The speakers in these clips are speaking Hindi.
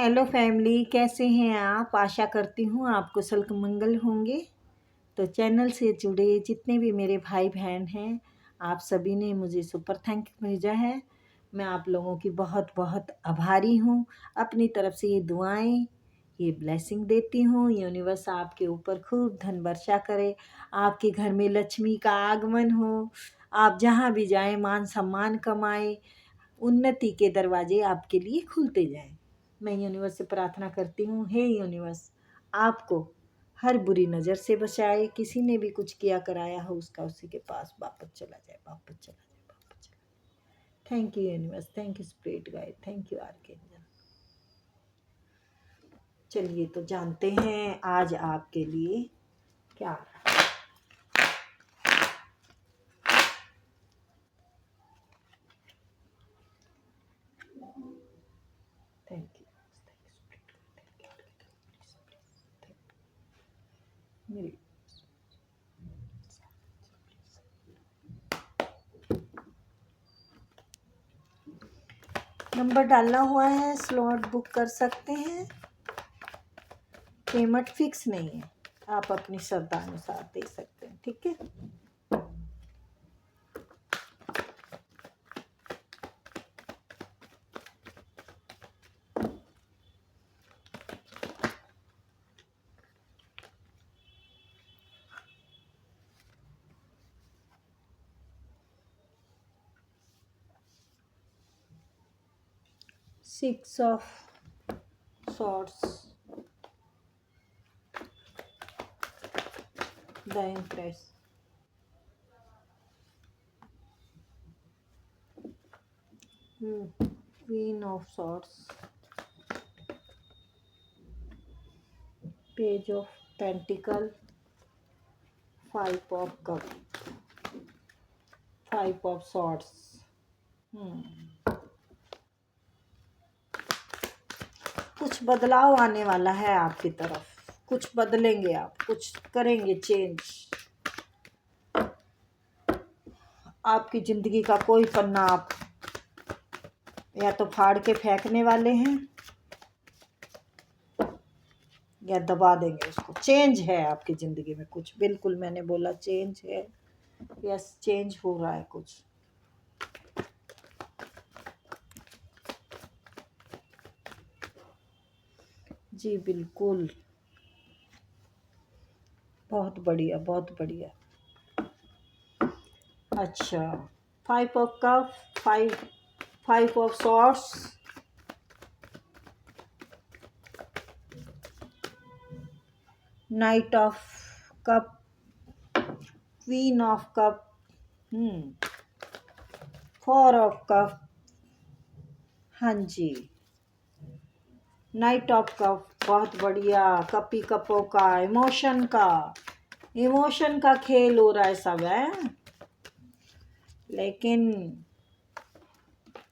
हेलो फैमिली, कैसे हैं आप। आशा करती हूँ आप कुशल मंगल होंगे। तो चैनल से जुड़े जितने भी मेरे भाई बहन हैं, आप सभी ने मुझे सुपर थैंक भेजा है। मैं आप लोगों की बहुत बहुत आभारी हूँ। अपनी तरफ से ये दुआएं, ये ब्लेसिंग देती हूँ। यूनिवर्स आपके ऊपर खूब धन वर्षा करे, आपके घर में लक्ष्मी का आगमन हो, आप जहाँ भी जाएं मान सम्मान कमाएं, उन्नति के दरवाजे आपके लिए खुलते जाएं। मैं यूनिवर्स से प्रार्थना करती हूँ, हे यूनिवर्स आपको हर बुरी नज़र से बचाए। किसी ने भी कुछ किया कराया हो उसका उसी के पास वापस चला जाए, वापस चला जाए, वापस चला जाए। Thank you universe, thank you spirit guide, thank you archangel. चलिए तो जानते हैं आज आपके लिए क्या। थैंक यू मेरी नंबर डालना हुआ है, स्लॉट बुक कर सकते हैं। पेमेंट फिक्स नहीं है, आप अपनी श्रद्धा अनुसार दे सकते हैं। ठीक है। 6 of swords, the Empress, Queen of Swords, Page of Pentacle, 5 of Cup, 5 of Swords। कुछ बदलाव आने वाला है आपकी तरफ, कुछ बदलेंगे आप, कुछ करेंगे चेंज। आपकी जिंदगी का कोई पन्ना आप या तो फाड़ के फेंकने वाले हैं या दबा देंगे उसको। चेंज है आपकी ज़िंदगी में कुछ, बिल्कुल मैंने बोला चेंज है। यस, चेंज हो रहा है कुछ। जी बिल्कुल, बहुत बढ़िया, बहुत बढ़िया। अच्छा, 5 of cup, 5 of swords, night of cup, queen of cup, 4 of cup. हाँ जी, नाइट ऑफ कप, बहुत बढ़िया। कपी कपों का, इमोशन का खेल हो रहा है सब है, लेकिन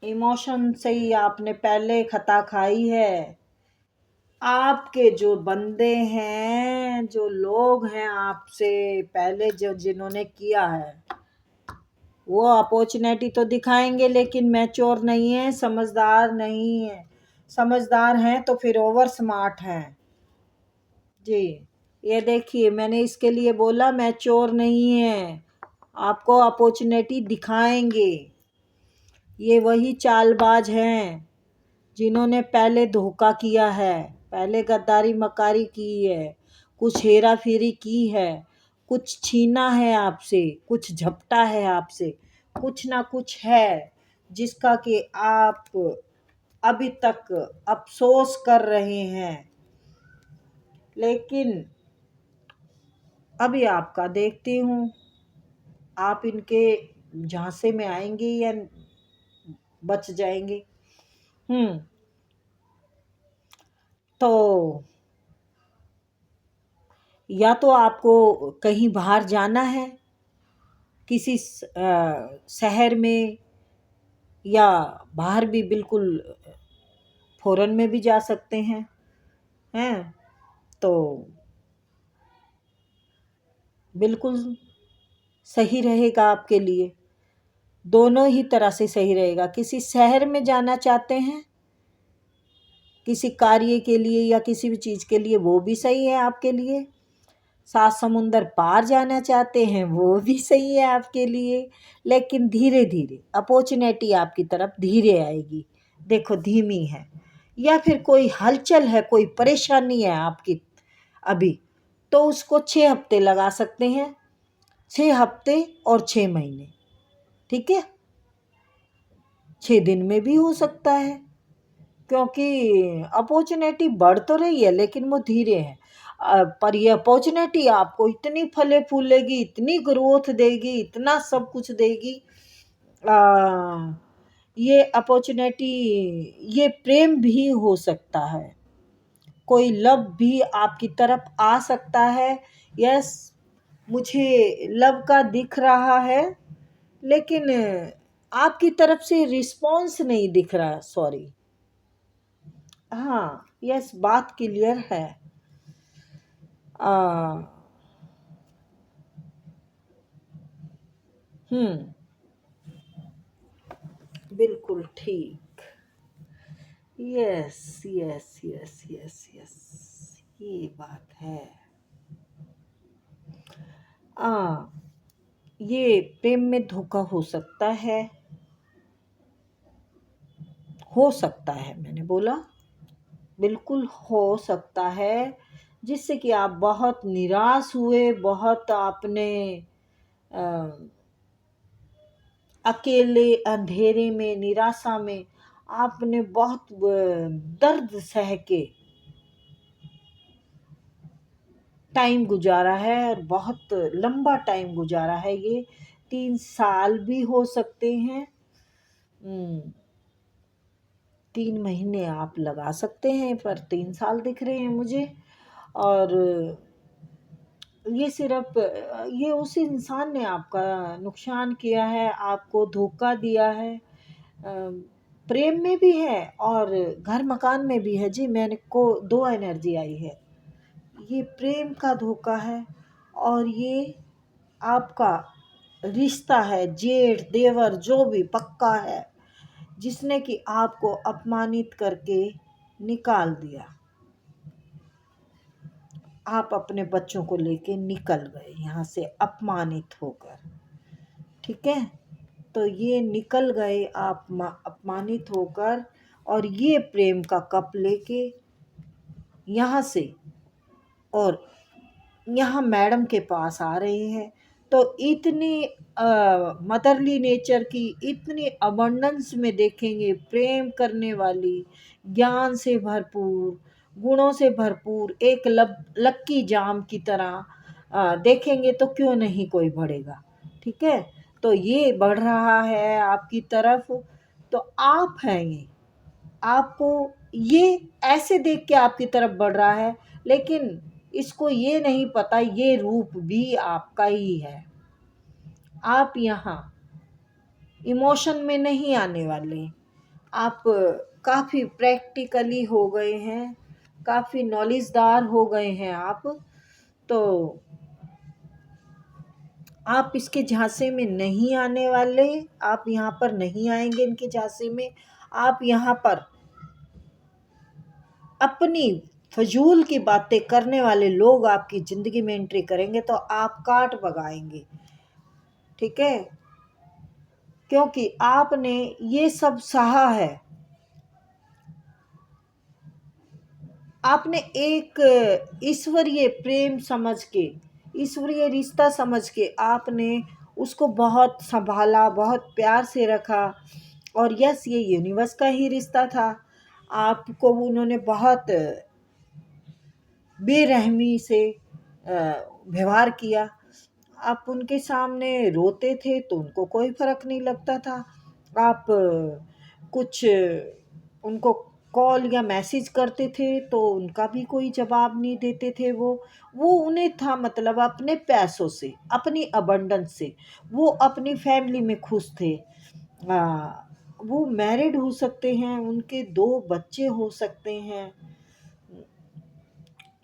इमोशन से ही आपने पहले खता खाई है। आपके जो बंदे हैं, जो लोग हैं आपसे पहले जो जिन्होंने किया है, वो अपॉर्चुनिटी तो दिखाएंगे लेकिन मैच्योर नहीं है, समझदार नहीं है। समझदार हैं तो फिर ओवर स्मार्ट हैं जी। ये देखिए, मैंने इसके लिए बोला मैच्योर नहीं है, आपको अपॉर्चुनिटी दिखाएंगे। ये वही चालबाज हैं जिन्होंने पहले धोखा किया है, पहले गद्दारी मकारी की है, कुछ हेरा फेरी की है, कुछ छीना है आपसे, कुछ झपटा है आपसे, कुछ ना कुछ है जिसका कि आप अभी तक अफसोस कर रहे हैं। लेकिन अभी आपका देखती हूँ, आप इनके झांसे में आएंगे या बच जाएंगे। तो या तो आपको कहीं बाहर जाना है, किसी शहर में, या बाहर भी बिल्कुल फॉरेन में भी जा सकते हैं तो बिल्कुल सही रहेगा आपके लिए। दोनों ही तरह से सही रहेगा। किसी शहर में जाना चाहते हैं, किसी कार्य के लिए या किसी भी चीज़ के लिए, वो भी सही है आपके लिए। 7 समुंदर पार जाना चाहते हैं, वो भी सही है आपके लिए। लेकिन धीरे धीरे अपॉर्चुनिटी आपकी तरफ धीरे आएगी, देखो धीमी है। या फिर कोई हलचल है, कोई परेशानी है आपकी अभी, तो उसको 6 हफ्ते लगा सकते हैं, 6 हफ्ते और 6 महीने, ठीक है। 6 दिन में भी हो सकता है, क्योंकि अपॉर्चुनिटी बढ़ तो रही है लेकिन वो धीरे है। पर ये अपॉर्चुनिटी आपको इतनी फले फूलेगी, इतनी ग्रोथ देगी, इतना सब कुछ देगी। ये अपॉर्चुनिटी, ये प्रेम भी हो सकता है, कोई लव भी आपकी तरफ आ सकता है। यस, मुझे लव का दिख रहा है, लेकिन आपकी तरफ से रिस्पॉन्स नहीं दिख रहा, सॉरी। हाँ, यस, बात क्लियर है। आ, बिल्कुल ठीक। Yes yes yes yes yes, ये बात है। ये प्रेम में धोखा हो सकता है, मैंने बोला बिल्कुल हो सकता है, जिससे कि आप बहुत निराश हुए, बहुत आपने अकेले अंधेरे में, निराशा में आपने बहुत दर्द सह के टाइम गुजारा है, और बहुत लंबा टाइम गुजारा है। ये 3 साल भी हो सकते हैं, 3 महीने आप लगा सकते हैं, पर 3 साल दिख रहे हैं मुझे। और ये सिर्फ ये उस इंसान ने आपका नुकसान किया है, आपको धोखा दिया है। प्रेम में भी है और घर मकान में भी है जी। मैंने को 2 एनर्जी आई है, ये प्रेम का धोखा है और ये आपका रिश्ता है, जेठ देवर जो भी पक्का है, जिसने कि आपको अपमानित करके निकाल दिया। आप अपने बच्चों को लेके निकल गए यहाँ से अपमानित होकर, ठीक है। तो ये निकल गए आप अपमानित होकर, और ये प्रेम का कप लेके यहाँ से, और यहाँ मैडम के पास आ रहे हैं। तो इतनी मदरली नेचर की, इतनी अबंडेंस में देखेंगे, प्रेम करने वाली, ज्ञान से भरपूर, गुणों से भरपूर एक लक्की जाम की तरह देखेंगे, तो क्यों नहीं कोई बढ़ेगा, ठीक है। तो ये बढ़ रहा है आपकी तरफ, तो आप हैं ये, आपको ये ऐसे देख के आपकी तरफ बढ़ रहा है, लेकिन इसको ये नहीं पता ये रूप भी आपका ही है। आप यहाँ इमोशन में नहीं आने वाले, आप काफ़ी प्रैक्टिकली हो गए हैं, काफ़ी नॉलेजदार हो गए हैं आप, तो आप इसके झांसे में नहीं आने वाले, आप यहाँ पर नहीं आएंगे इनके झांसे में। आप यहाँ पर अपनी फजूल की बातें करने वाले लोग आपकी ज़िंदगी में एंट्री करेंगे तो आप काट भगाएंगे, ठीक है, क्योंकि आपने ये सब सहा है। आपने एक ईश्वरीय प्रेम समझ के, ईश्वरीय रिश्ता समझ के आपने उसको बहुत संभाला, बहुत प्यार से रखा, और यस, ये यूनिवर्स का ही रिश्ता था। आपको उन्होंने बहुत बेरहमी से व्यवहार किया। आप उनके सामने रोते थे तो उनको कोई फ़र्क नहीं लगता था। आप कुछ उनको कॉल या मैसेज करते थे तो उनका भी कोई जवाब नहीं देते थे। वो उन्हें था मतलब अपने पैसों से, अपनी अबंडेंस से, वो अपनी फैमिली में खुश थे। वो मैरिड हो सकते हैं, उनके 2 बच्चे हो सकते हैं,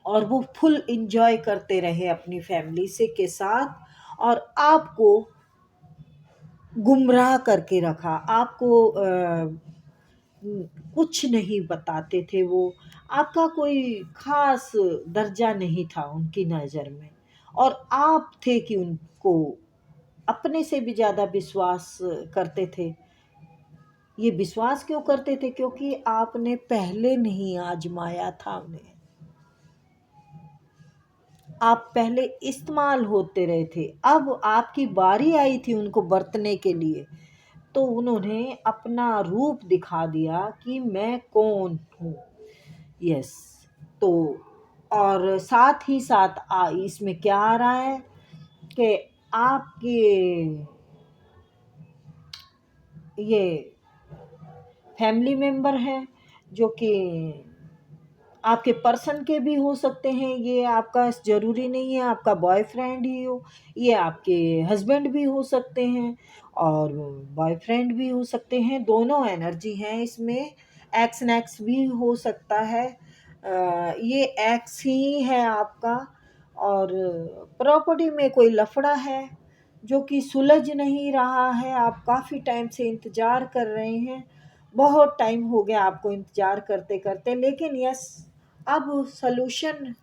और वो फुल इंजॉय करते रहे अपनी फैमिली से के साथ, और आपको गुमराह करके रखा, आपको कुछ नहीं बताते थे वो, आपका कोई ख़ास दर्जा नहीं था उनकी नज़र में, और आप थे कि उनको अपने से भी ज़्यादा विश्वास करते थे। ये विश्वास क्यों करते थे? क्योंकि आपने पहले नहीं आज़माया था उन्हें। आप पहले इस्तेमाल होते रहे थे, अब आपकी बारी आई थी उनको बरतने के लिए, तो उन्होंने अपना रूप दिखा दिया कि मैं कौन हूँ। यस। तो और साथ ही साथ इसमें क्या आ रहा है कि आपके ये फैमिली मेंबर हैं जो कि आपके पर्सन के भी हो सकते हैं, ये आपका ज़रूरी नहीं है आपका बॉयफ्रेंड ही हो, ये आपके हस्बैंड भी हो सकते हैं और बॉयफ्रेंड भी हो सकते हैं, दोनों एनर्जी हैं इसमें। एक्स नेक्स भी हो सकता है। ये एक्स ही है आपका, और प्रॉपर्टी में कोई लफड़ा है जो कि सुलझ नहीं रहा है, आप काफ़ी टाइम से इंतज़ार कर रहे हैं, बहुत टाइम हो गया आपको इंतज़ार करते करते, लेकिन यस, अब सॉल्यूशन,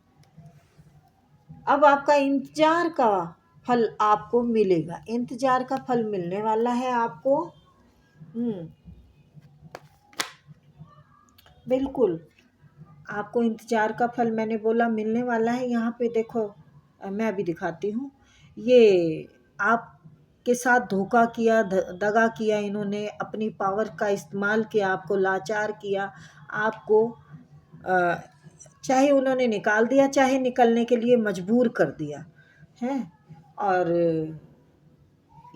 अब आपका इंतज़ार का फल आपको मिलेगा, इंतज़ार का फल मिलने वाला है आपको। बिल्कुल, आपको इंतज़ार का फल मैंने बोला मिलने वाला है। यहाँ पे देखो, मैं अभी दिखाती हूँ। ये आपके साथ धोखा किया, दगा किया, इन्होंने अपनी पावर का इस्तेमाल किया, आपको लाचार किया, आपको चाहे उन्होंने निकाल दिया, चाहे निकलने के लिए मजबूर कर दिया है। और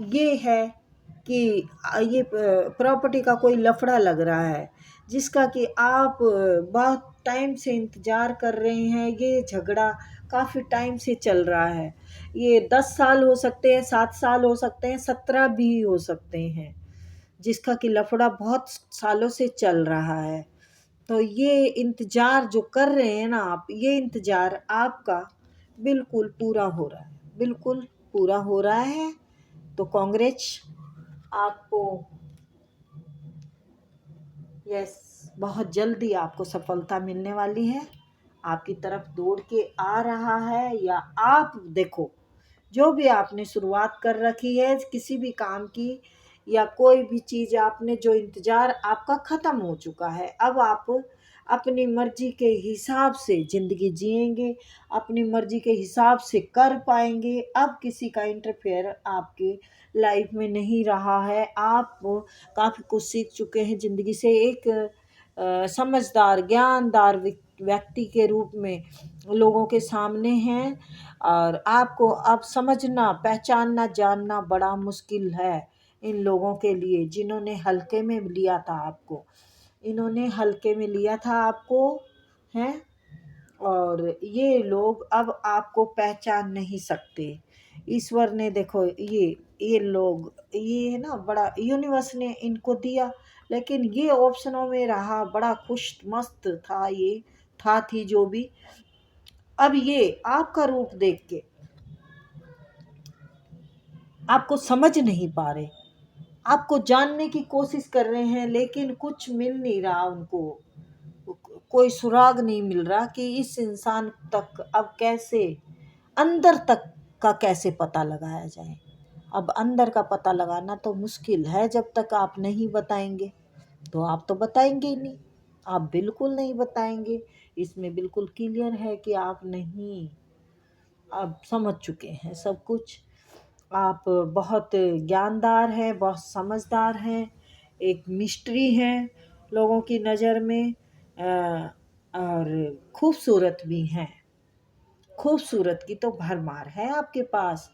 ये है कि ये प्रॉपर्टी का कोई लफड़ा लग रहा है जिसका कि आप बहुत टाइम से इंतज़ार कर रहे हैं। ये झगड़ा काफ़ी टाइम से चल रहा है, ये 10 साल हो सकते हैं, 7 साल हो सकते हैं, 17 भी हो सकते हैं, जिसका कि लफड़ा बहुत सालों से चल रहा है। तो ये इंतज़ार जो कर रहे हैं ना आप, ये इंतज़ार आपका बिल्कुल पूरा हो रहा है, बिल्कुल पूरा हो रहा है। तो कांग्रेच आपको, यस, बहुत जल्दी आपको सफलता मिलने वाली है, आपकी तरफ दौड़ के आ रहा है। या आप देखो, जो भी आपने शुरुआत कर रखी है किसी भी काम की या कोई भी चीज़, आपने जो इंतज़ार आपका ख़त्म हो चुका है, अब आप अपनी मर्ज़ी के हिसाब से ज़िंदगी जिएंगे, अपनी मर्ज़ी के हिसाब से कर पाएंगे। अब किसी का इंटरफेयर आपके लाइफ में नहीं रहा है, आप काफ़ी कुछ सीख चुके हैं ज़िंदगी से, एक समझदार ज्ञानदार व्यक्ति के रूप में लोगों के सामने हैं। और आपको अब समझना, पहचानना, जानना बड़ा मुश्किल है इन लोगों के लिए जिन्होंने हल्के में लिया था आपको, इन्होंने हल्के में लिया था आपको, हैं। और ये लोग अब आपको पहचान नहीं सकते। ईश्वर ने देखो, ये लोग, ये है ना, बड़ा यूनिवर्स ने इनको दिया, लेकिन ये ऑप्शनों में रहा, बड़ा खुश मस्त था ये, थी जो भी। अब ये आपका रूप देख के आपको समझ नहीं पा रहे, आपको जानने की कोशिश कर रहे हैं, लेकिन कुछ मिल नहीं रहा उनको, कोई सुराग नहीं मिल रहा कि इस इंसान तक अब कैसे, अंदर तक का कैसे पता लगाया जाए। अब अंदर का पता लगाना तो मुश्किल है, जब तक आप नहीं बताएंगे, तो आप तो बताएंगे ही नहीं, आप बिल्कुल नहीं बताएंगे। इसमें बिल्कुल क्लियर है कि आप नहीं, आप समझ चुके हैं सब कुछ, आप बहुत ज्ञानदार हैं, बहुत समझदार हैं, एक मिस्ट्री हैं लोगों की नज़र में, और खूबसूरत भी हैं। खूबसूरत की तो भरमार है आपके पास,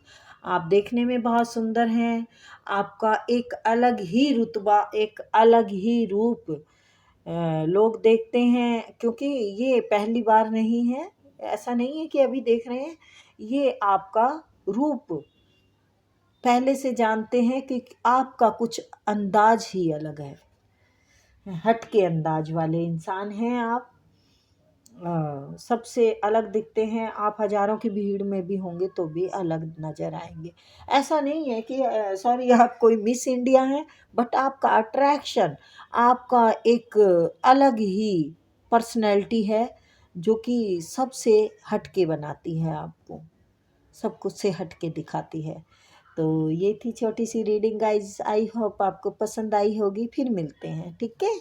आप देखने में बहुत सुंदर हैं, आपका एक अलग ही रुतबा, एक अलग ही रूप लोग देखते हैं, क्योंकि ये पहली बार नहीं है, ऐसा नहीं है कि अभी देख रहे हैं, ये आपका रूप पहले से जानते हैं कि आपका कुछ अंदाज ही अलग है, हट के अंदाज वाले इंसान हैं आप। सबसे अलग दिखते हैं। आप हजारों की भीड़ में भी होंगे तो भी अलग नजर आएंगे। ऐसा नहीं है कि सॉरी आप कोई मिस इंडिया हैं, बट आपका अट्रैक्शन, आपका एक अलग ही पर्सनैलिटी है जो कि सबसे हटके बनाती है आपको, सब कुछ से हटके दिखाती है। तो ये थी छोटी सी रीडिंग गाइज, आई होप आपको पसंद आई होगी। फिर मिलते हैं, ठीक है।